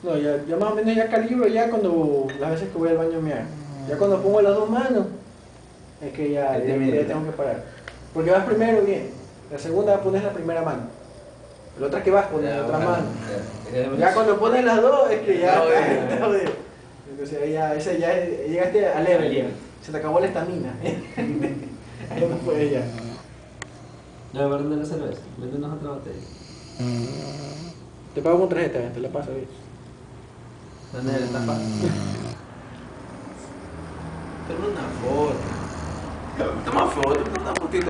No, ya más o menos ya calibro ya cuando las veces que voy al baño a mear. Ya cuando pongo las dos manos, es que ya tengo que parar. Porque vas primero bien, la segunda pones la primera mano, la otra que vas pones la otra mano. Ya cuando pones las dos es que ya está jodido. Entonces ahí ya, ese ya llegaste al level, se te acabó la estamina. Ahí no puedes ya. Ya, ¿dónde la cerveza? Véndenos otra botella. Te pago con tarjeta, te la paso ahí. ¿Dónde es el tapa? Toma una foto. Toma foto, toma una fotito.